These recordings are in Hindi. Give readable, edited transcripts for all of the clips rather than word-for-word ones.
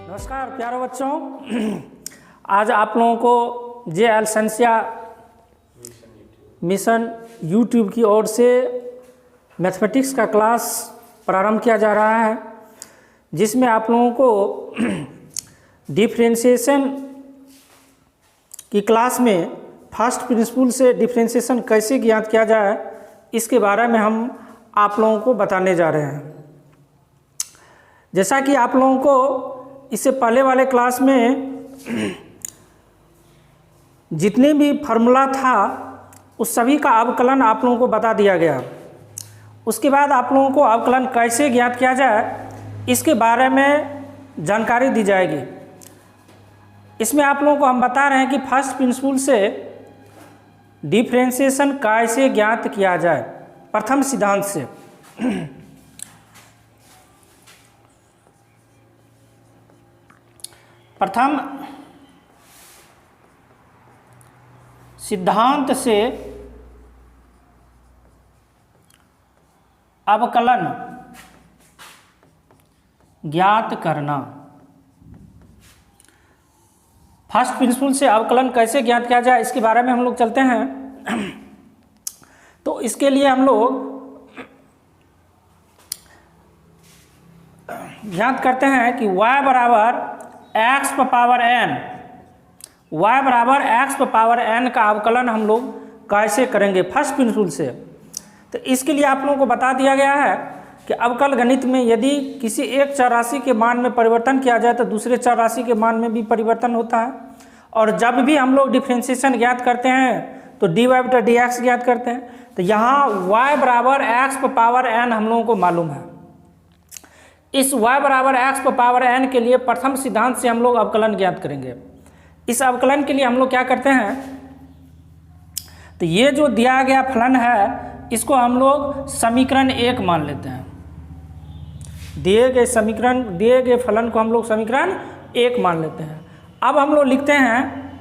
नमस्कार प्यारे बच्चों, आज आप लोगों को जे एलसेंसिया मिशन यूट्यूब की ओर से मैथमेटिक्स का क्लास प्रारंभ किया जा रहा है, जिसमें आप लोगों को डिफरेंशिएशन की क्लास में फर्स्ट प्रिंसिपल से डिफरेंशिएशन कैसे ज्ञात किया जाए इसके बारे में हम आप लोगों को बताने जा रहे हैं। जैसा कि आप लोगों को इससे पहले वाले क्लास में जितने भी फार्मूला था उस सभी का अवकलन आप लोगों को बता दिया गया। उसके बाद आप लोगों को अवकलन कैसे ज्ञात किया जाए इसके बारे में जानकारी दी जाएगी। इसमें आप लोगों को हम बता रहे हैं कि फर्स्ट प्रिंसिपल से डिफरेंशिएशन कैसे ज्ञात किया जाए, प्रथम सिद्धांत से। प्रथम सिद्धांत से अवकलन ज्ञात करना। फर्स्ट प्रिंसिपल से अवकलन कैसे ज्ञात किया जाए इसके बारे में हम लोग चलते हैं। तो इसके लिए हम लोग ज्ञात करते हैं कि y बराबर x पावर n, y बराबर x पावर n का अवकलन हम लोग कैसे करेंगे फर्स्ट प्रिंसिपल से। तो इसके लिए आप लोगों को बता दिया गया है कि अवकल गणित में यदि किसी एक चर राशि के मान में परिवर्तन किया जाए तो दूसरे चर राशि के मान में भी परिवर्तन होता है। और जब भी हम लोग डिफरेंशिएशन ज्ञात करते हैं तो dy बटा dx ज्ञात करते हैं। तो यहाँ y बराबर x पावर n हम लोगों को मालूम है। इस y बराबर x पावर n के लिए प्रथम सिद्धांत से हम लोग अवकलन ज्ञात करेंगे। इस अवकलन के लिए हम लोग क्या करते हैं, तो ये जो दिया गया फलन है इसको हम लोग समीकरण 1 मान लेते हैं। दिए गए फलन को हम लोग समीकरण 1 मान लेते हैं। अब हम लोग लिखते हैं,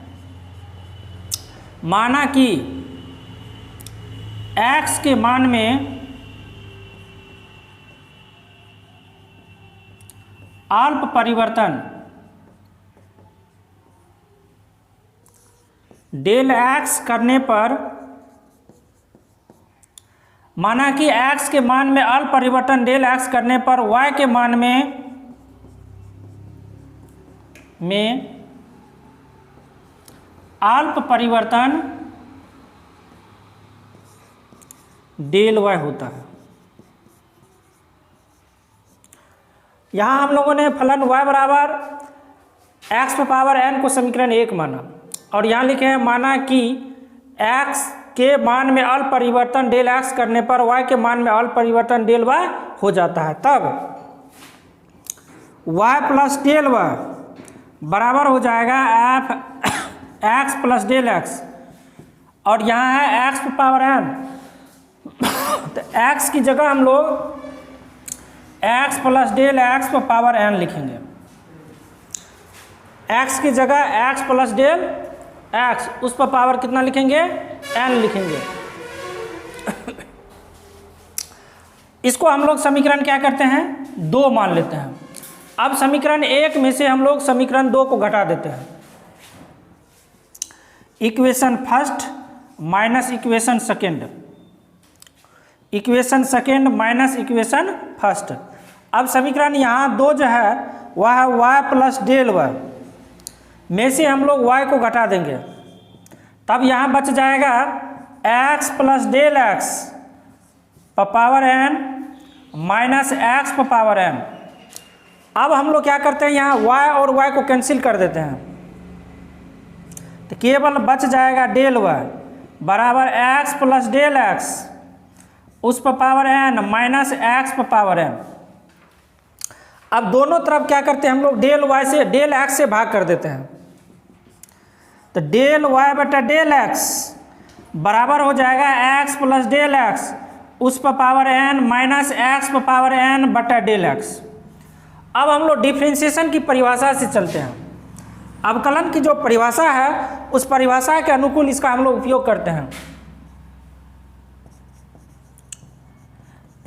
माना कि x के मान में अल्प परिवर्तन डेल x करने पर, माना कि x के मान में अल्प परिवर्तन डेल x करने पर y के मान में अल्प परिवर्तन डेल y होता है। यहाँ हम लोगों ने फलन y बराबर x पावर n को समीकरण 1 माना और यहाँ लिखे हैं माना कि x के मान में अल्प परिवर्तन डेल x करने पर y के मान में अल्प परिवर्तन डेल y हो जाता है। तब y प्लस डेल y बराबर हो जाएगा f x plus del x, और यहाँ है x पावर n। तो x की जगह हम लोग x plus del x power n लिखेंगे। x की जगह x प्लस डेल x, उस पर पावर कितना लिखेंगे, n लिखेंगे। इसको हम लोग समीकरण क्या करते हैं, 2 मान लेते हैं। अब समीकरण 1 में से हम लोग समीकरण 2 को घटा देते हैं। Equation first minus equation second, equation second minus equation first. अब समीकरण यहाँ 2 जो है वह है y प्लस डेल y, में से हम लोग y को घटा देंगे। तब यहाँ बच जाएगा x plus del x power n minus x power n। अब हम लोग क्या करते हैं, यहाँ y और y को कैंसिल कर देते हैं, तो केवल बच जाएगा डेल y बराबर x प्लस डेल x उस पर power n minus x power n। अब दोनों तरफ क्या करते हैं हम लोग, डेल y से डेल x से भाग कर देते हैं। तो डेल y बटा डेल x बराबर हो जाएगा x प्लस डेल x उस पर power n minus x power n बटा डेल x। अब हम लोग डिफरेंशिएशन की परिभाषा से चलते हैं। अवकलन की जो परिभाषा है उस परिभाषा के अनुकूल इसका हम लोग उपयोग करते हैं।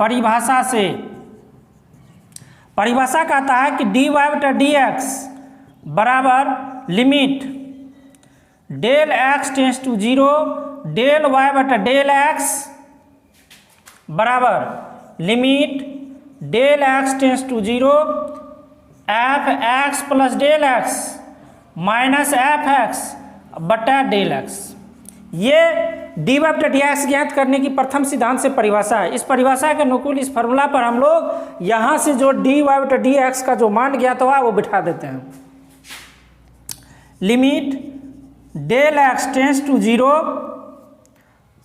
परिभाषा से, परिभाषा कहता है कि dy बटा dx बराबर limit del x tends to 0 del Y बटा डेल एक्स बराबर limit del x tends to 0 F X plus del x minus F X बटा डेल एक्स। ये डी वाई बटा डी एक्स ज्ञात करने की प्रथम सिद्धांत से परिभाषा है। इस परिभाषा के अनुकूल इस फॉर्मूला पर हम लोग यहाँ से जो डी वाई बटा डी एक्स का जो मान ज्ञात हुआ वो बिठा देते हैं। Limit del x tends to 0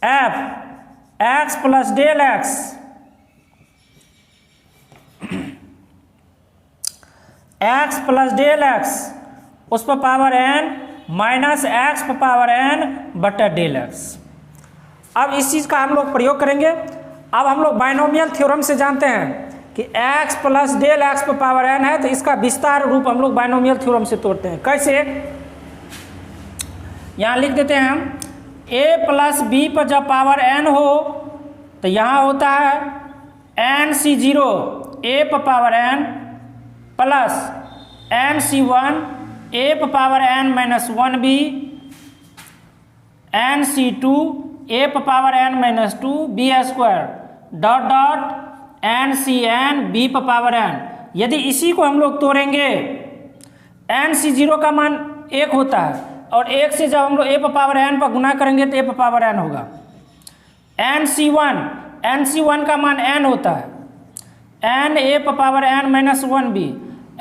F X plus del x X plus del X उस पर पावर एन माइनस एक्स पर पावर एन बटा डेल एक्स। अब इस चीज़ का हम लोग प्रयोग करेंगे। अब हम लोग बाइनोमियल थ्योरम से जानते हैं कि x प्लस डेल एक्स पर पावर n है, तो इसका विस्तार रूप हम लोग बाइनोमियल थ्योरम से तोड़ते हैं। कैसे? यहाँ लिख देते हैं हम a प्लस बी पर जब पावर n हो तो यहाँ होता है nc0 a पर power n plus nc1 a पर power n minus 1b nc2 a पर power n minus 2 b square dot dot ncn b पर पावर n। यदि इसी को हम लोग तोड़ेंगे nc0 का मान 1 होता है और 1 से जब हम लोग a पर पावर n पर गुना करेंगे तो a पर पावर n होगा। nc1 का मान n होता है n a पर power n minus 1b।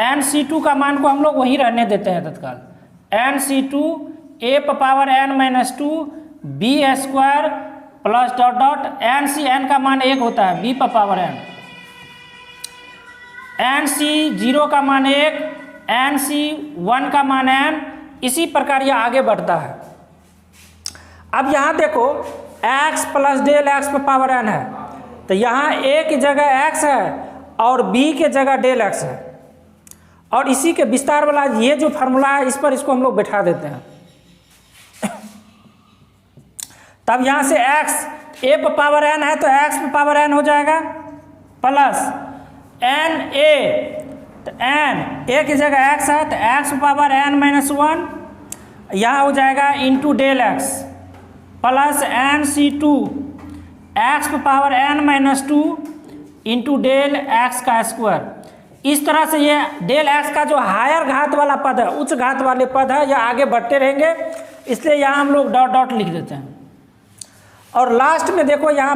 nc2 का मान को हम लोग वहीं रहने देते हैं तत्काल nc2 a पर power n minus 2 b square plus dot dot ncn का मान 1 होता है b पर पावर n। nc0 का मान 1 nc1 का मान n। इसी प्रकार यह आगे बढ़ता है। अब यहाँ देखो x प्लस डेल एक्स पर पावर n है तो यहाँ a की जगह x है और b के जगह डेल x है और इसी के विस्तार वाला ये जो फार्मूला है इस पर इसको हम लोग बैठा देते हैं। तब यहाँ से x a पर पावर n है तो x पर पावर n हो जाएगा प्लस n a तो n a की जगह x है तो x पर पावर n माइनस 1 यहाँ हो जाएगा into del x plus nc2 x पर power n minus 2 into del x का स्क्वायर। इस तरह से ये डेल एक्स का जो हायर घात वाला पद है, उच्च घात वाले पद है, यह आगे बढ़ते रहेंगे, इसलिए यहाँ हम लोग डॉट डॉट लिख देते हैं। और लास्ट में देखो यहाँ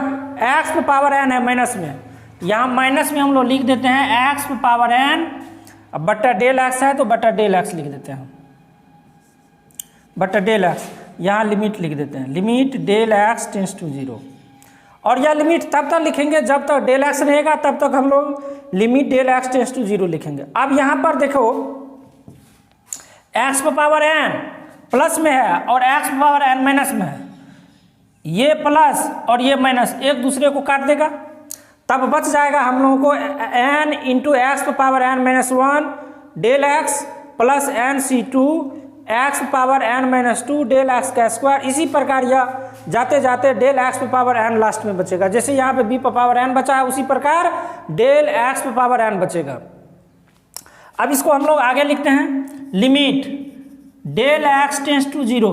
एक्स पे पावर n है माइनस में, यहाँ माइनस में हम लोग लिख देते हैं एक्स पे पावर n अब बट्टा डेल एक्स है तो बट्टा डेल एक्स लिख देते हैं, बट्टा डेल एक्स। यहाँ लिमिट लिख देते हैं, limit del x tends to 0। और यह लिमिट तब तक लिखेंगे जब तक डेल एक्स रहेगा, तब तक हम लोग limit del x tends to 0 लिखेंगे। अब यहाँ पर देखो एक्स पर पावर n प्लस में है और एक्स पर पावर n माइनस में है, ये प्लस और ये माइनस एक दूसरे को काट देगा, तब बच जाएगा हम लोगों को n इंटू एक्स पर power n minus 1 del X plus nc2 X power n minus 2 del X का स्क्वायर। इसी प्रकार यह जाते जाते डेल एक्स पर पावर n लास्ट में बचेगा। जैसे यहाँ पे b पर पावर n बचा है उसी प्रकार डेल एक्स पर पावर n बचेगा। अब इसको हम लोग आगे लिखते हैं limit del x tends to 0।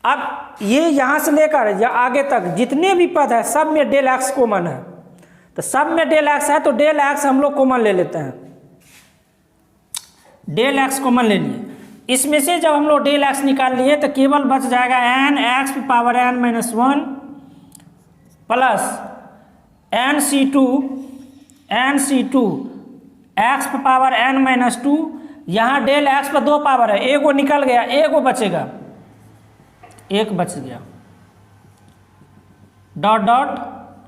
अब ये यहाँ से लेकर या आगे तक जितने भी पद है सब में डेल एक्स कॉमन है, तो सब में डेल एक्स है तो डेल एक्स हम लोग कॉमन ले लेते हैं, डेल एक्स कॉमन ले लिए। इसमें से जब हम लोग डेल एक्स निकाल लिए तो केवल बच जाएगा n एक्स पे power n minus 1 plus nc2 x पे पावर n माइनस 2। यहाँ डेल एक्स पर 2 पावर है, एक वो निकल गया, एक वो बचेगा, एक बच गया dot dot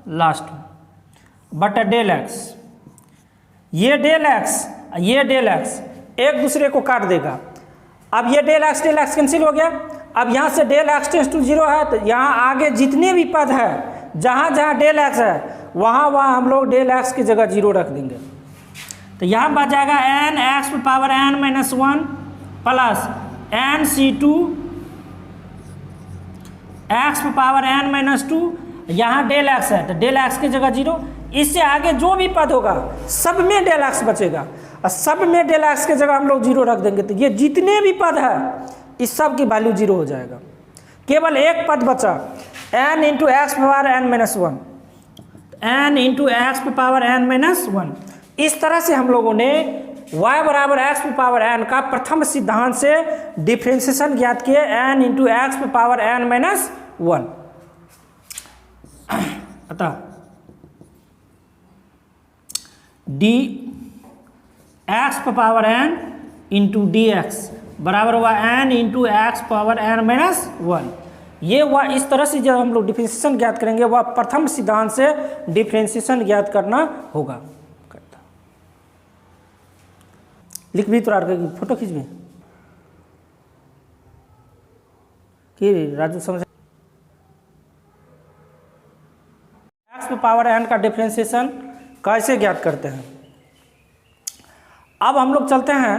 last but del x. ये डेल एक्स एक दूसरे को काट देगा। अब ये डेल एक्स कैंसिल हो गया। अब यहाँ से डेल एक्स टेंस टू 0 है तो यहाँ आगे जितने भी पद है जहाँ जहाँ डेल एक्स है वहाँ हम लोग डेल एक्स की जगह 0 रख देंगे। तो यहाँ बच जाएगा n एक्स पे power n minus 1 plus nc2 x पे पावर n माइनस 2। यहाँ डेल एक्स है तो डेल एक्स की जगह 0। इससे आगे जो भी पद होगा सब में डेल एक्स बचेगा। और सब में डेल एक्स के जगह हम लोग 0 रख देंगे, तो ये जितने भी पद है इस सब की वैल्यू 0 हो जाएगा। केवल एक पद बचा, n into x power n minus 1, n into x power n minus 1। इस तरह से हम लोगों ने y बराबर एक्स पावर n का प्रथम सिद्धांत से डिफ्रेंशिएशन ज्ञात किए, n into x power n minus 1। अतः D x power n into D X बराबर हुआ n into x power n minus 1। ये हुआ, इस तरह से जब हम लोग डिफ्रेंशिएशन ज्ञात करेंगे वह प्रथम सिद्धांत से डिफ्रेंशिएशन ज्ञात करना होगा। लिख भी तो फोटो खींच भी कि राजू समझ। एक्स पावर n का डिफ्रेंशिएशन कैसे ज्ञात करते हैं। अब हम लोग चलते हैं,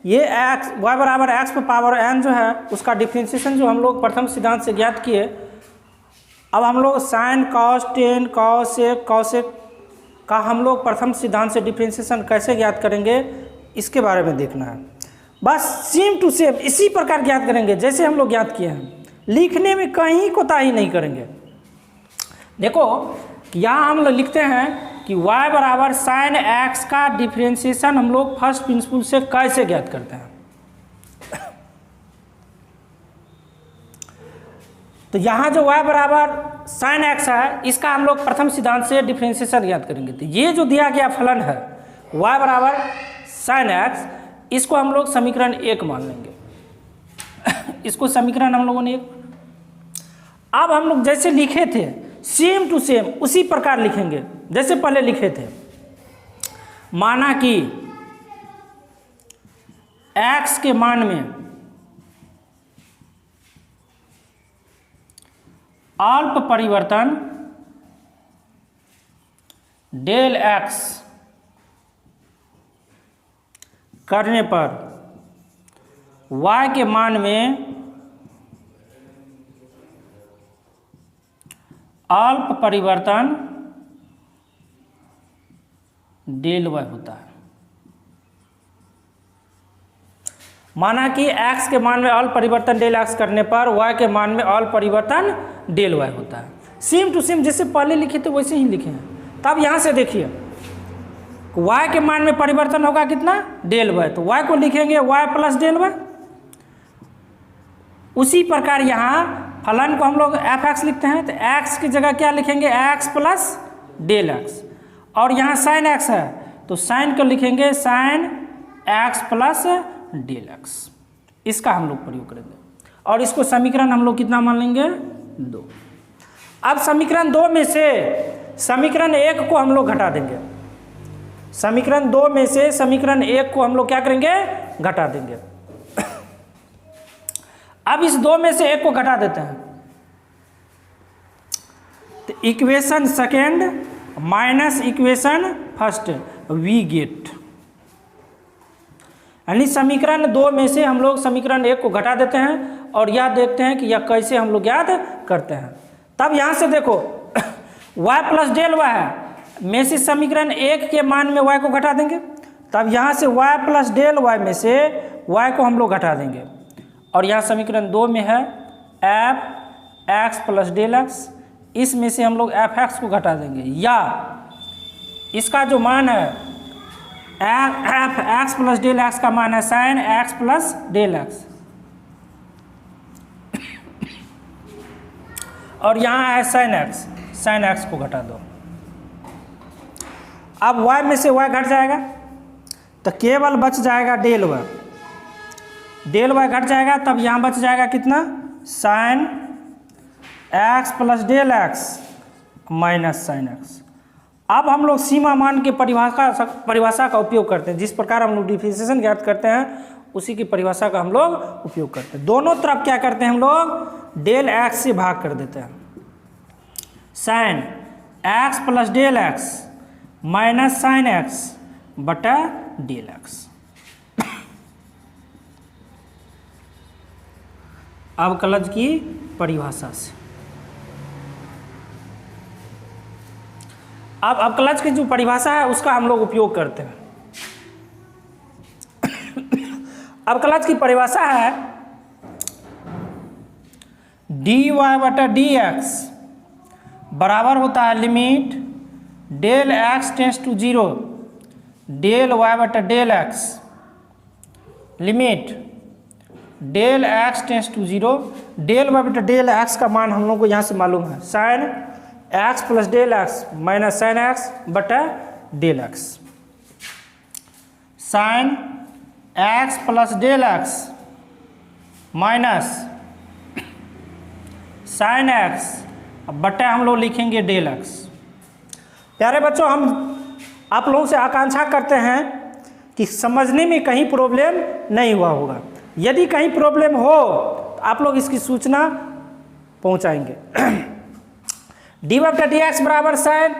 ये एक्स y बराबर एक्स पावर n जो है उसका डिफ्रेंशिएशन जो हम लोग प्रथम सिद्धांत से ज्ञात किए। अब हम लोग साइन कॉस टेन कॉसेक का हम लोग प्रथम सिद्धांत से डिफ्रेंशिएशन कैसे ज्ञात करेंगे इसके बारे में देखना है। बस सेम टू सेम इसी प्रकार ज्ञात करेंगे जैसे हम लोग ज्ञात किए हैं, लिखने में कहीं कोताही नहीं करेंगे। देखो यहाँ हम लोग लिखते हैं कि y बराबर साइन एक्स का डिफ्रेंशिएशन हम लोग फर्स्ट प्रिंसिपल से कैसे ज्ञात करते हैं। तो यहाँ जो y बराबर साइन एक्स है इसका हम लोग प्रथम सिद्धांत से डिफ्रेंशिएशन ज्ञात करेंगे। तो ये जो दिया गया फलन है y बराबर साइन एक्स, इसको हम लोग समीकरण 1 मान लेंगे। इसको समीकरण हम लोगों ने 1। अब हम लोग जैसे लिखे थे सेम टू सेम उसी प्रकार लिखेंगे जैसे पहले लिखे थे। माना कि x के मान में अल्प परिवर्तन डेल x करने पर y के मान में अल्प परिवर्तन डेल y होता है। माना कि x के मान में अल्प परिवर्तन डेल x करने पर y के मान में अल्प परिवर्तन डेल y होता है। सेम टू सेम जैसे पहले लिखे थे वैसे ही लिखे हैं। तब यहाँ से देखिए y के मान में परिवर्तन होगा कितना, डेल y, तो y को लिखेंगे y प्लस डेल y। उसी प्रकार यहाँ फलन को हम लोग एफ एक्स लिखते हैं, तो x की जगह क्या लिखेंगे, x प्लस डेल x। और यहाँ साइन x है तो साइन को लिखेंगे sine x plus del x। इसका हम लोग प्रयोग करेंगे और इसको समीकरण हम लोग कितना मान लेंगे, 2। अब समीकरण 2 में से समीकरण 1 को हम लोग घटा देंगे। समीकरण 2 में से समीकरण 1 को हम लोग क्या करेंगे, घटा देंगे। अब इस 2 में से 1 को घटा देते हैं तो equation second minus equation first we get, यानी समीकरण 2 में से हम लोग समीकरण 1 को घटा देते हैं और यह देखते हैं कि यह कैसे हम लोग याद करते हैं। तब यहाँ से देखो y प्लस डेल y है में से समीकरण 1 के मान में y को घटा देंगे। तब यहाँ से y प्लस डेल y में से y को हम लोग घटा देंगे और यहाँ समीकरण 2 में है F X plus del X, इसमें से हम लोग एफ एक्स को घटा देंगे या इसका जो मान है F X plus del X का मान है sine x plus del X और यहाँ है साइन एक्स को घटा दो। अब y में से y घट जाएगा तो केवल बच जाएगा डेल y, डेल y घट जाएगा। तब यहाँ बच जाएगा कितना, sine x plus del x minus sine x. अब हम लोग सीमा मान के परिभाषा का उपयोग करते हैं। जिस प्रकार हम लोग डिफरेंशिएशन ज्ञात करते हैं उसी की परिभाषा का हम लोग उपयोग करते हैं। दोनों तरफ क्या करते हैं हम लोग, डेल एक्स से भाग कर देते हैं। Sine x plus del x minus sine X बटा डेल एक्स। अवकलज की परिभाषा से अब अवकलज की जो परिभाषा है उसका हम लोग उपयोग करते हैं। अब क्लच की परिभाषा है dy बटा dx बराबर होता है limit del x tends to 0 del y बटा del x limit del x tends to 0 del y बटा डेल x का मान हम लोग को यहाँ से मालूम है sine x plus del x minus sine x बटा del x sine x plus del x minus sine x बटा हम लोग लिखेंगे डेल x। प्यारे बच्चों, हम आप लोगों से आकांक्षा करते हैं कि समझने में कहीं प्रॉब्लम नहीं हुआ होगा। यदि कहीं प्रॉब्लम हो तो आप लोग इसकी सूचना पहुंचाएंगे। dy बटा डी एक्स बराबर साइन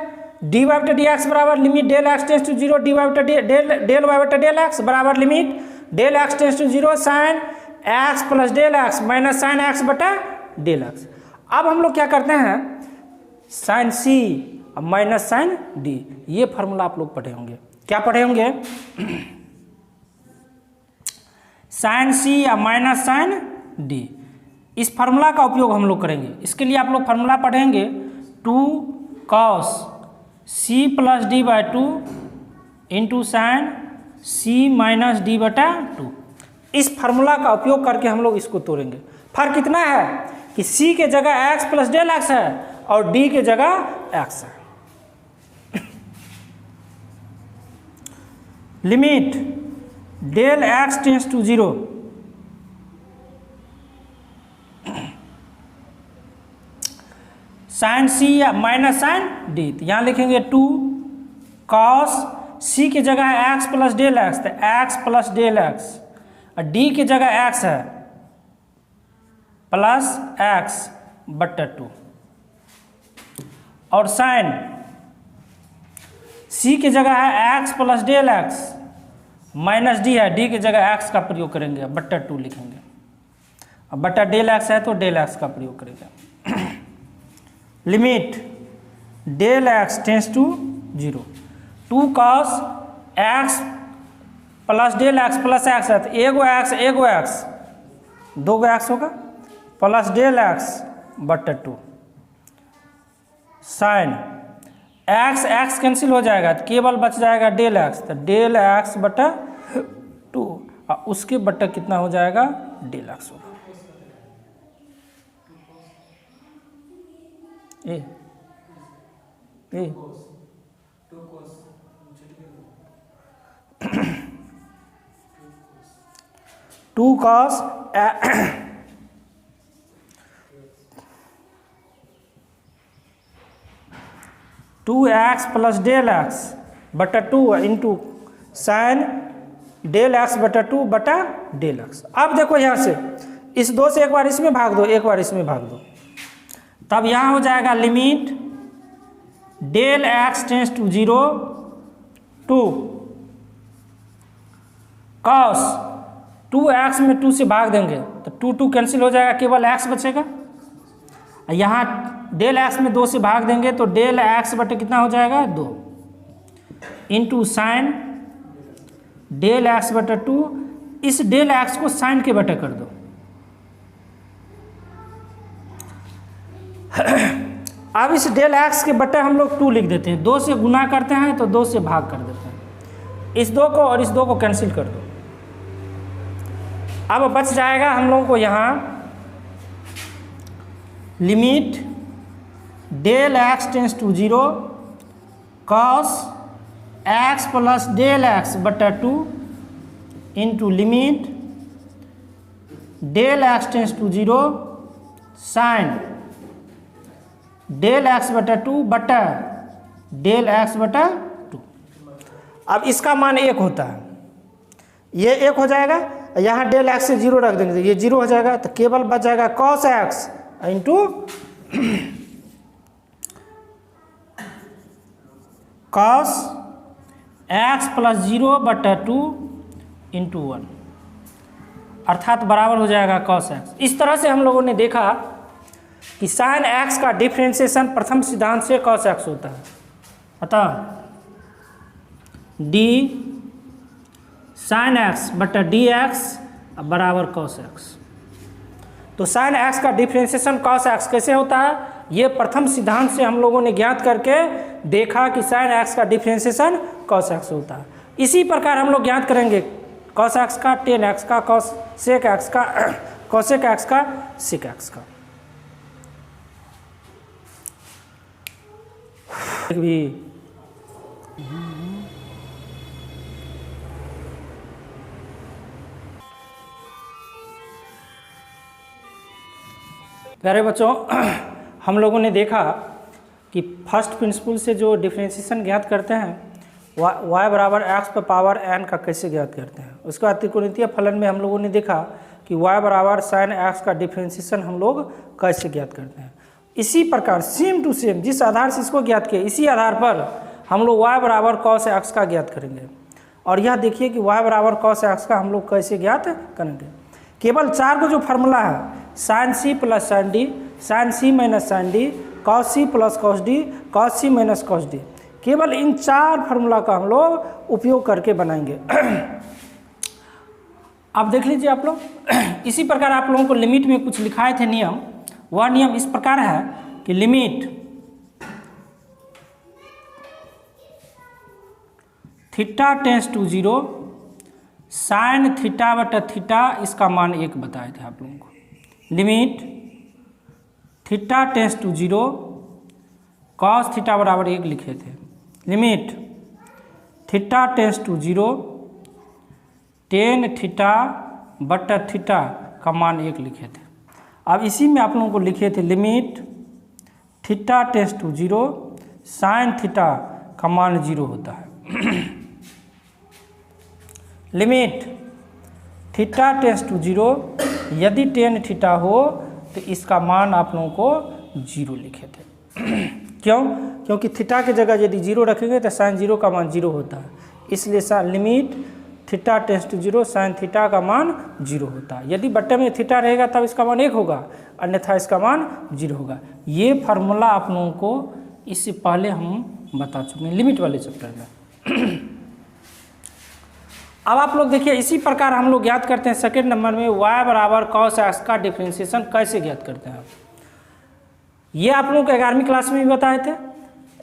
dy बटा डी एक्स बराबर limit del x tends to 0 dy बटा डेल y बटा डेल एक्स बराबर limit del x tends to 0 sine x plus del x minus sine x बटा डेल एक्स। अब हम लोग क्या करते हैं, sine c minus sine d, ये फार्मूला आप लोग पढ़े होंगे। क्या पढ़े होंगे, साइन c या माइनस साइन d, इस फार्मूला का उपयोग हम लोग करेंगे। इसके लिए आप लोग फार्मूला पढ़ेंगे 2 cos c plus d by 2 into sign c minus D बटा 2। इस फार्मूला का उपयोग करके हम लोग इसको तोड़ेंगे। फर्क कितना है कि c के जगह x प्लस डेल x है और d के जगह x है। Limit del x tends to 0 sine c या माइनस साइन d, तो यहाँ लिखेंगे 2 cos c की जगह x प्लस डेल x, तो x प्लस डेल x और d की जगह x है प्लस x बटा 2 और साइन c की जगह है x plus del x minus d है, d की जगह x का प्रयोग करेंगे बटा 2 लिखेंगे। अब बटा डेल x है तो डेल x का प्रयोग करेंगे। Limit del x tends to 0 2 cos x plus del x plus x है, तो एगो x दो x होगा प्लस डेल x बटा 2 साइन x कैंसिल हो जाएगा तो केवल बच जाएगा डेल x, तो डेल x बटा 2 और उसके बटा कितना हो जाएगा डेल x होगा। ए 2 cos 2x plus del x बटा 2 इंटू साइन डेल x बटा 2 बटा डेल x। अब देखो यहाँ से इस 2 से एक बार इसमें भाग दो, एक बार इसमें भाग दो, तब यहाँ हो जाएगा limit del x tends to 0 2 cos 2x में 2 से भाग देंगे तो 2 कैंसिल हो जाएगा, केवल x बचेगा। यहाँ डेल x में 2 से भाग देंगे तो डेल x बटे कितना हो जाएगा 2 इंटू साइन डेल x बटे 2, इस डेल x को साइन के बटे कर दो। अब इस डेल x के बटे हम लोग 2 लिख देते हैं, 2 से गुना करते हैं तो 2 से भाग कर देते हैं, इस 2 को और इस 2 को कैंसिल कर दो। अब बच जाएगा हम लोगों को यहाँ limit del x tends to 0 cos x plus del x बटा 2 into limit del x tends to 0 sine del x बटा 2 बटा डेल x बटा 2। अब इसका मान 1 होता है, ये 1 हो जाएगा, यहाँ डेल x से 0 रख देंगे, ये 0 हो जाएगा, तो केवल बच जाएगा cos x into cos x plus 0 बटा 2 इंटू 1, अर्थात बराबर हो जाएगा cos x। इस तरह से हम लोगों ने देखा कि साइन x का डिफ्रेंशिएशन प्रथम सिद्धांत से cos x होता है। अतः d साइन x बटा डी एक्स बराबर कॉस एक्स। तो साइन एक्स का डिफ्रेंशिएशन कॉस एक्स कैसे होता है, ये प्रथम सिद्धांत से हम लोगों ने ज्ञात करके देखा कि साइन एक्स का डिफ्रेंशिएशन कॉस एक्स होता है। इसी प्रकार हम लोग ज्ञात करेंगे कॉस एक्स का, टेन एक्स का, कॉस सेक एक्स का, कॉसेक एक्स का, सेक एक्स का भी। प्यारे बच्चों, हम लोगों ने देखा कि फर्स्ट प्रिंसिपल से जो डिफरेंशिएशन ज्ञात करते हैं y बराबर एक्स पर पावर n का कैसे ज्ञात करते हैं। उसके बाद त्रिकोणमितीय फलन में हम लोगों ने देखा कि y बराबर साइन एक्स का डिफरेंशिएशन हम लोग कैसे ज्ञात करते हैं। इसी प्रकार सेम टू सेम जिस आधार से इसको ज्ञात किया, इसी आधार पर हम लोग y बराबर कॉस एक्स का ज्ञात करेंगे। और यह देखिए कि y बराबर कॉस एक्स का हम लोग कैसे ज्ञात करेंगे। केवल 4 को जो फार्मूला है, साइन सी प्लस साइन डी, साइन सी minus sine D, cos C plus cos D, cos सी माइनस कॉस डी, केवल इन 4 फार्मूला का हम लोग उपयोग करके बनाएंगे। अब देख लीजिए आप लोग, इसी प्रकार आप लोगों को लिमिट में कुछ लिखाए थे नियम। वह नियम इस प्रकार है कि limit theta tends to 0 sine theta बटा थीटा, इसका मान 1 बताए थे आप लोगों को। Limit theta tends to 0 cos theta बराबर 1 लिखे थे। Limit theta tends to 0 tan theta बटा थीटा का मान 1 लिखे थे। अब इसी में आप लोगों को लिखे थे limit theta tends to 0 sine theta का मान 0 होता है। लिमिट थीटा टेंस टू 0 यदि टेन थीटा हो तो इसका मान आप लोगों को 0 लिखे थे। क्यों? क्योंकि थीटा की जगह यदि 0 रखेंगे तो साइन 0 का मान 0 होता है, इसलिए limit theta tends to 0 sine theta का मान 0 होता है। यदि बट्टे में थीटा रहेगा तब इसका मान 1 होगा, अन्यथा इसका मान 0 होगा। ये फार्मूला आप लोगों को इससे पहले हम बता चुके हैं लिमिट वाले चैप्टर में। अब आप लोग देखिए, इसी प्रकार हम लोग ज्ञात करते हैं सेकेंड नंबर में y बराबर कॉस एक्स का डिफरेंशिएशन कैसे ज्ञात करते हैं। ये आप लोगों को 11वीं क्लास में भी बताए थे,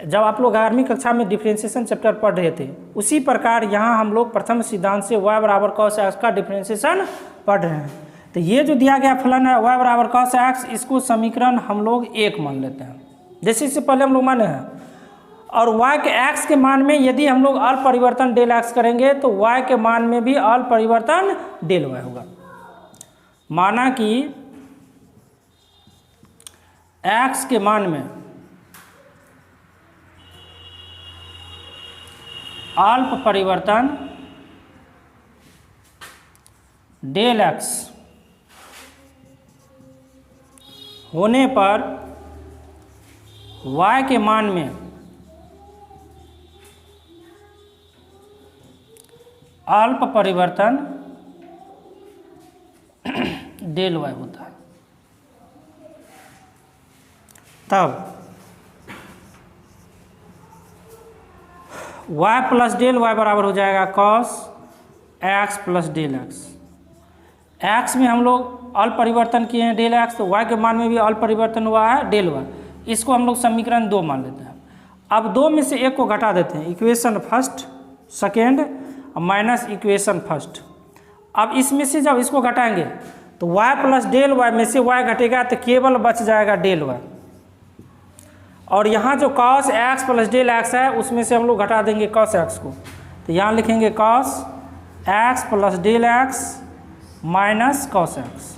जब आप लोग 11वीं कक्षा में डिफरेंशिएशन चैप्टर पढ़ रहे थे। उसी प्रकार यहाँ हम लोग प्रथम सिद्धांत से y बराबर कॉस एक्स का डिफरेंशिएशन पढ़ रहे हैं। तो ये जो दिया गया फलन है y बराबर कॉस एक्स, इसको समीकरण हम लोग 1 मान लेते हैं, जैसे इससे पहले हम लोग माने हैं। और y के x के मान में यदि हम लोग अल परिवर्तन डेल x करेंगे तो y के मान में भी अल परिवर्तन डेल y होगा। माना कि x के मान में अल्प परिवर्तन डेल x होने पर y के मान में अल्प परिवर्तन डेल y होता है। तब y प्लस डेल y बराबर हो जाएगा cos x plus del x। x में हम लोग अल्प परिवर्तन किए हैं डेल x, तो y के मान में भी अल्प परिवर्तन हुआ है डेल y। इसको हम लोग समीकरण 2 मान लेते हैं। अब 2 में से 1 को घटा देते हैं, equation first second minus equation first. अब इसमें से जब इसको घटाएंगे तो y प्लस डेल y में से y घटेगा तो केवल बच जाएगा डेल y। और यहाँ जो cos x plus del x है उसमें से हम लोग घटा देंगे cos x को, तो यहाँ लिखेंगे cos x plus del x minus cos x।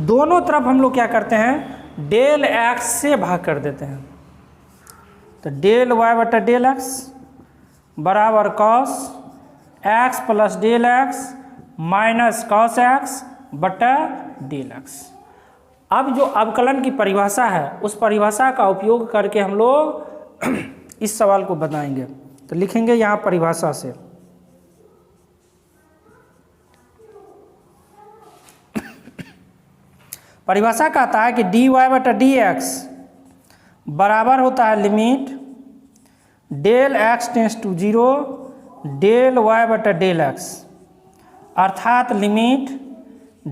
दोनों तरफ हम लोग क्या करते हैं, डेल x से भाग कर देते हैं। तो डेल y बटा डेल x बराबर cos x plus del x minus cos x बटा डेल x। अब जो अवकलन की परिभाषा है उस परिभाषा का उपयोग करके हम लोग इस सवाल को बनाएंगे। तो लिखेंगे यहाँ परिभाषा से, परिभाषा कहता है कि dy बटा dx बराबर होता है limit del x tends to 0 del y बटा डेल x। अर्थात limit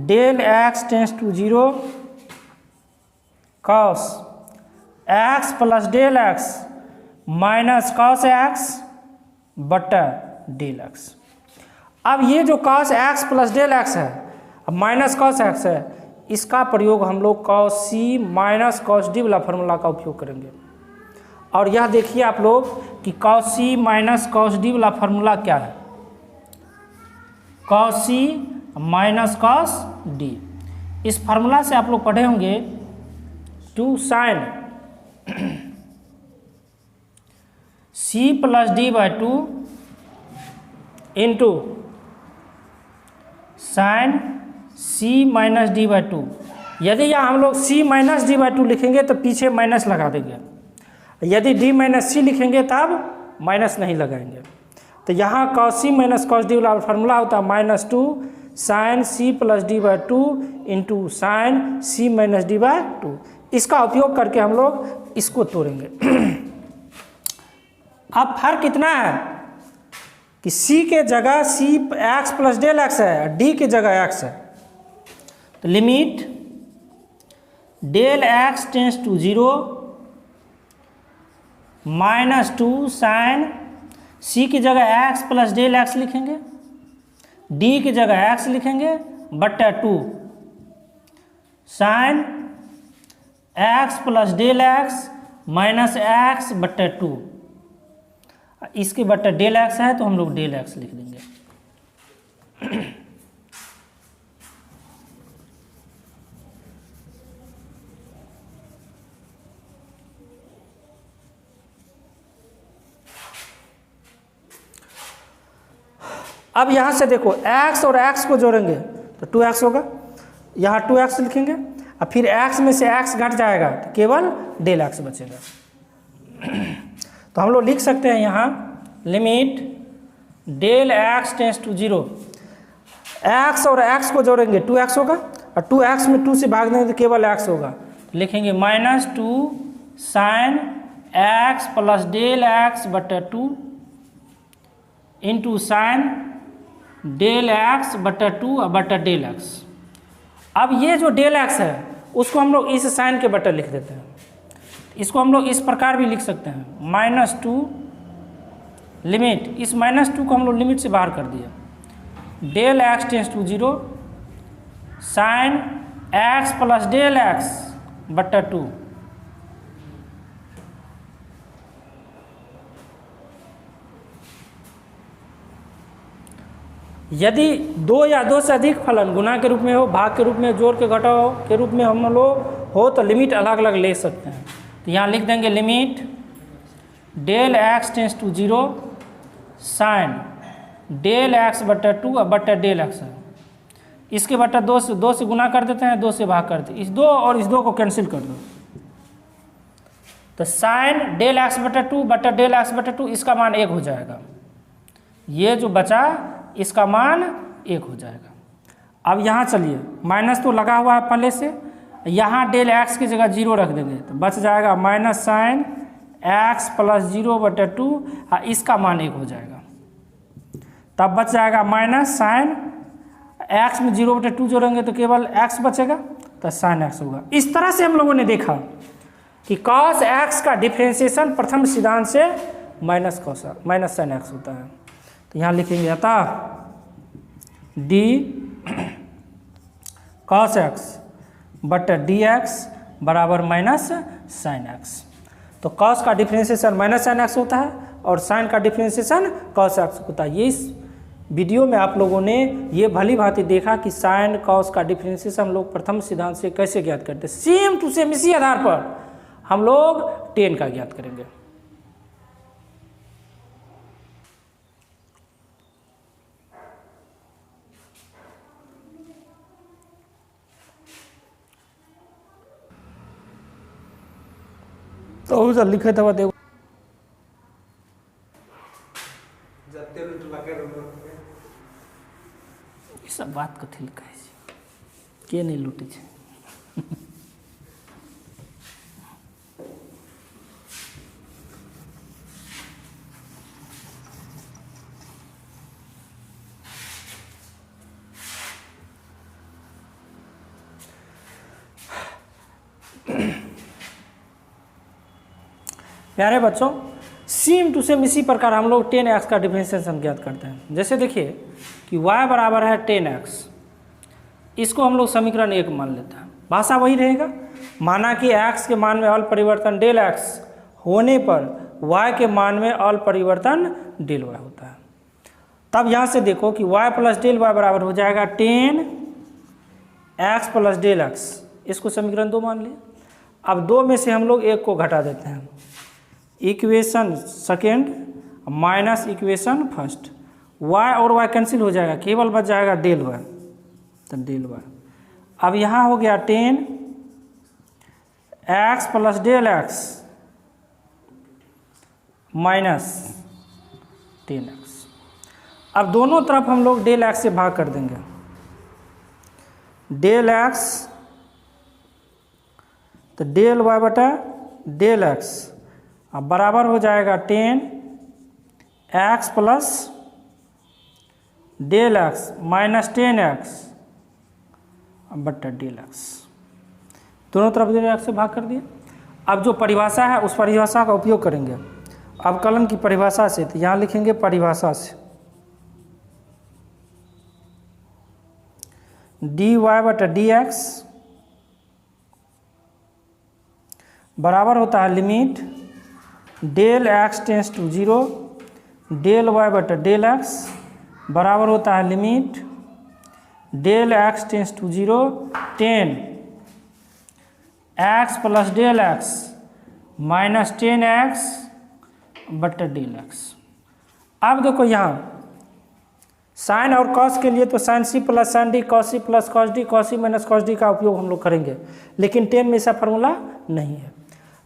del x tends to 0 cos x plus del x minus cos x बटा डेल एक्स। अब ये जो cos x plus del x है अब माइनस कॉस एक्स है, इसका प्रयोग हम लोग कॉस सी माइनस कॉस डी वाला फार्मूला का उपयोग करेंगे। और यह देखिए आप लोग कि कॉस सी माइनस कॉस डी वाला फार्मूला क्या है, कॉस सी माइनस कॉस डी। इस फार्मूला से आप लोग पढ़े होंगे 2 sine C plus d by 2 into sine C minus d by 2। यदि यहाँ हम लोग सी माइनस डी बाई 2 लिखेंगे तो पीछे माइनस लगा देंगे, यदि डी माइनस सी लिखेंगे तब माइनस नहीं लगाएंगे। तो यहाँ कॉस सी माइनस कॉस डी वाला फार्मूला होता है -2 sine C plus d by 2 into sine C minus d by 2। इसका उपयोग करके हम लोग इसको तोड़ेंगे। अब फर्क इतना है कि c के जगह c x plus del x है, d की जगह x है। तो limit del x tends to 0 -2 sine c की जगह x प्लस डेल एक्स लिखेंगे, d की जगह x लिखेंगे बट्टा 2 sine x plus del x minus x बट्टा 2। इसके बट्टा डेल एक्स है तो हम लोग डेल एक्स लिख देंगे। अब यहां से देखो x और x को जोड़ेंगे तो 2x होगा, यहाँ 2x लिखेंगे और फिर x में से x घट जाएगा तो केवल डेल एक्स बचेगा। तो हम लोग लिख सकते हैं यहाँ limit del x tends to 0, x और x को जोड़ेंगे 2x होगा और 2x में 2 से भाग देंगे तो केवल x होगा। लिखेंगे -2 sine x plus del x बटा 2 इंटू साइन डेल एक्स बटा 2 और बटा डेल एक्स। अब ये जो डेल एक्स है उसको हम लोग इस साइन के बटा लिख देते हैं। इसको हम लोग इस प्रकार भी लिख सकते हैं -2 लिमिट, इस -2 को हम लोग लिमिट से बाहर कर दिया, del x tends to 0 sine x plus del x बट्टा 2। यदि 2 या 2 से अधिक फलन गुना के रूप में हो, भाग के रूप में, जोड़ के घटाओ के रूप में हम लोग हो तो लिमिट अलग अलग ले सकते हैं। तो यहाँ लिख देंगे limit del x tends to 0 sine del x बट्टा 2 और बट्टा डेल एक्स है। इसके बट्टा 2 से गुना कर देते हैं, 2 से भाग कर देते, इस 2 और इस 2 को कैंसिल कर दो तो साइन डेल एक्स बट्टा 2 बट्टा डेल एक्स बट्टा 2 इसका मान 1 हो जाएगा। ये जो बचा इसका मान 1 हो जाएगा। अब यहाँ चलिए माइनस तो लगा हुआ है पहले से, यहाँ डेल एक्स की जगह 0 रख देंगे तो बच जाएगा माइनस साइन एक्स प्लस 0 बटा 2 और इसका मान 1 हो जाएगा। तब बच जाएगा माइनस साइन एक्स में 0 बटा 2 जोड़ेंगे तो केवल एक्स बचेगा तो साइन एक्स होगा। इस तरह से हम लोगों ने देखा कि कॉस एक्स का डिफ्रेंसिएशन प्रथम सिद्धांत से माइनस साइन एक्स होता है। तो यहाँ लिखेंगे अतः डी कॉस एक्स बटा डी एक्स बराबर माइनस साइन एक्स। तो कॉस का डिफ्रेंसिएशन माइनस साइन एक्स होता है और साइन का डिफ्रेंसिएशन कॉस एक्स होता है। ये इस वीडियो में आप लोगों ने ये भली भांति देखा कि साइन कॉस का डिफ्रेंसिएशन हम लोग प्रथम सिद्धांत से कैसे ज्ञात करते हैं। सेम टू सेम इसी आधार पर हम लोग 10 का ज्ञात करेंगे। तो उधर लिखे थे देखो ये सब बात कथी लिखा है के नहीं लूटे छे। प्यारे बच्चों, सेम टू सेम इसी प्रकार हम लोग 10x का डिफरेंशिएशन ज्ञात करते हैं। जैसे देखिए कि y बराबर है 10x, इसको हम लोग समीकरण 1 मान लेते हैं। भाषा वही रहेगा, माना कि x के मान में अपरिवर्तन डेल x होने पर y के मान में अपरिवर्तन डेल y होता है। तब यहाँ से देखो कि y प्लस डेल y बराबर हो जाएगा 10x प्लस डेल x, इसको समीकरण 2 मान लिया। अब 2 में से हम लोग 1 को घटा देते हैं, equation second minus equation first, y और y कैंसिल हो जाएगा, केवल बच जाएगा डेल y, तो डेल y। अब यहाँ हो गया 10x plus del x minus 10x। अब दोनों तरफ हम लोग डेल x से भाग कर देंगे, डेल x तो डेल y बटा डेल x, अब बराबर हो जाएगा 10x plus del x minus 10x बटा डेल x। दोनों तरफ डेल x से भाग कर दिए। अब जो परिभाषा है उस परिभाषा का उपयोग करेंगे। अब कलन की परिभाषा से, तो यहाँ लिखेंगे परिभाषा से dy बटा dx बराबर होता है limit del x tends to 0 del y बटा डेल x बराबर होता है limit del x tends to 0 10x plus del x minus 10x बटा डेल x। अब देखो यहाँ साइन और कॉस के लिए तो साइन सी plus sine D, cos C plus cos D, cos सी माइनस कॉस डी का उपयोग हम लोग करेंगे, लेकिन 10 में ऐसा फार्मूला नहीं है।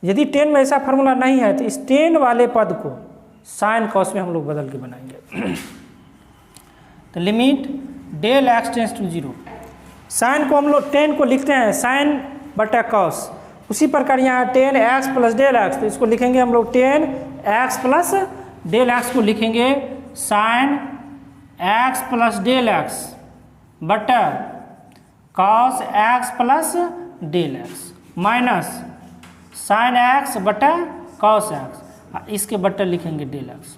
यदि 10 में ऐसा फार्मूला नहीं है तो इस 10 वाले पद को साइन कॉस में हम लोग बदल के बनाएंगे। तो limit del x tends to 0, sine को हम लोग 10 को लिखते हैं साइन बटा कॉस, उसी प्रकार यहाँ 10x प्लस डेल एक्स, तो इसको लिखेंगे हम लोग 10x प्लस डेल एक्स को लिखेंगे sine x plus del x बटा cos x plus del x minus sine x बटा कॉस x, इसके बटा लिखेंगे डेल एक्स।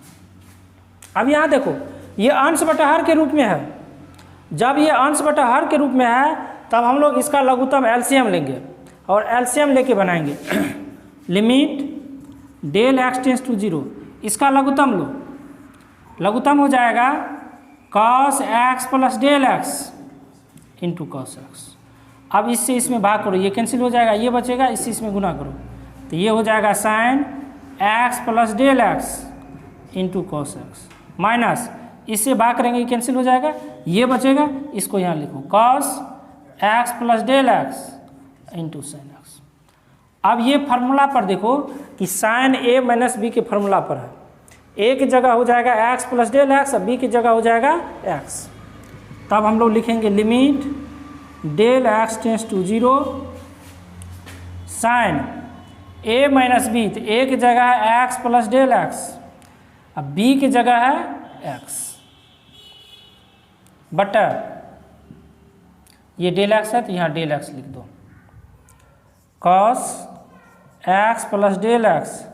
अब यहाँ देखो ये अंश बटा हर के रूप में है, जब ये अंश बटा हर के रूप में है तब हम लोग इसका लघुत्तम एलसीएम लेंगे और एलसीएम लेके बनाएंगे। Limit del x tends to 0, इसका लघुत्तम लो, लघुत्तम हो जाएगा cos x plus del x into cos x. अब इससे इसमें भाग करो, ये कैंसिल हो जाएगा, ये बचेगा, इससे इसमें गुना करो, तो ये हो जाएगा sine x plus del x into cos x minus इससे भाग करेंगे, ये कैंसिल हो जाएगा, ये बचेगा, इसको यहाँ लिखो cos x plus del x into sine x. अब ये फार्मूला पर देखो कि साइन ए माइनस बी के फार्मूला पर है, ए की जगह हो जाएगा x plus del x, b की जगह हो जाएगा x। तब हम लोग लिखेंगे limit del x tends to 0 sine a minus b, तो a की जगह है x प्लस डेल एक्स, अब b की जगह है x बटा ये डेल एक्स है तो यहाँ डेल एक्स लिख दो, cos x plus del x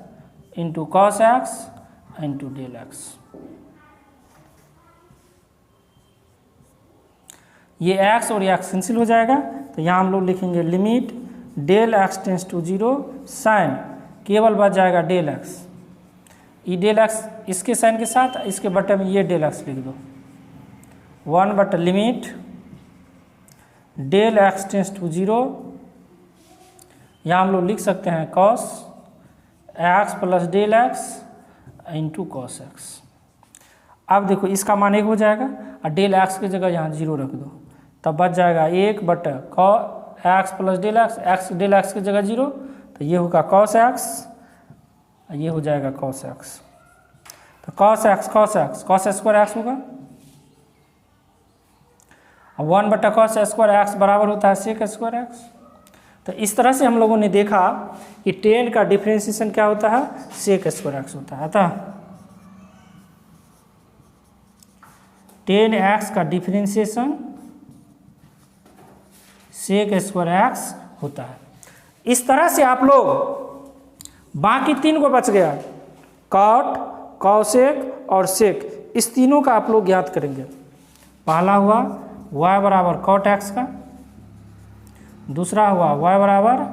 into cos x into del x. ये x और ये x कैंसिल हो जाएगा, तो यहाँ हम लोग लिखेंगे limit del x tends to 0 sine, केवल बच जाएगा डेल एक्स, ये डेल एक्स इसके साइन के साथ, इसके बटे में ये डेल एक्स लिख दो 1 बटा limit del x tends to 0, यहाँ हम लोग लिख सकते हैं cos x plus del x into cos x. अब देखो इसका मान 1 हो जाएगा और डेल एक्स की जगह यहाँ 0 रख दो, तब बच जाएगा 1 बटा x plus del x, x del x की जगह 0, तो ये होगा कॉस एक्स, ये हो जाएगा कॉस एक्स, तो cos x cos square x होगा, 1 बटा कॉस स्क्वायर एक्स बराबर होता है सेक स्क्वायर एक्स। तो इस तरह से हम लोगों ने देखा कि 10 का डिफरेंशिएशन क्या होता है, सेक स्क्वायर एक्स होता है। अतः 10x का डिफरेंशिएशन सेक स्क्वायर एक्स होता है। इस तरह से आप लोग बाकी 3 को बच गया, कॉट, कॉसेक और सेक। इस तीनों का आप लोग ज्ञात करेंगे। पहला हुआ y बराबर कॉट एक्स का, दूसरा हुआ y बराबर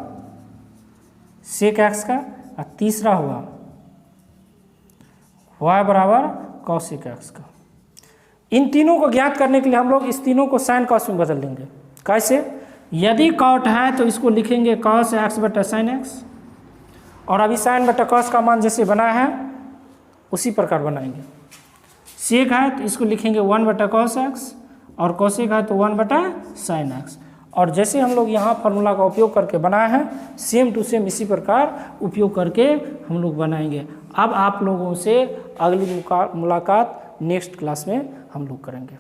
सेक एक्स का, और तीसरा हुआ y बराबर कॉसेक एक्स का। इन तीनों को ज्ञात करने के लिए हम लोग इस तीनों को साइन कॉस में बदल देंगे। कैसे? यदि कॉट है तो इसको लिखेंगे कॉस एक्स बटा साइन एक्स, और अभी साइन बटा कॉस का मान जैसे बना है उसी प्रकार बनाएंगे। सेक है तो इसको लिखेंगे 1 बटा कॉस एक्स, और कॉसेक है तो 1 बटा साइन एक्स। और जैसे हम लोग यहाँ फार्मूला का उपयोग करके बनाए हैं, सेम टू सेम इसी प्रकार उपयोग करके हम लोग बनाएंगे। अब आप लोगों से अगली मुलाकात नेक्स्ट क्लास में हम लोग करेंगे।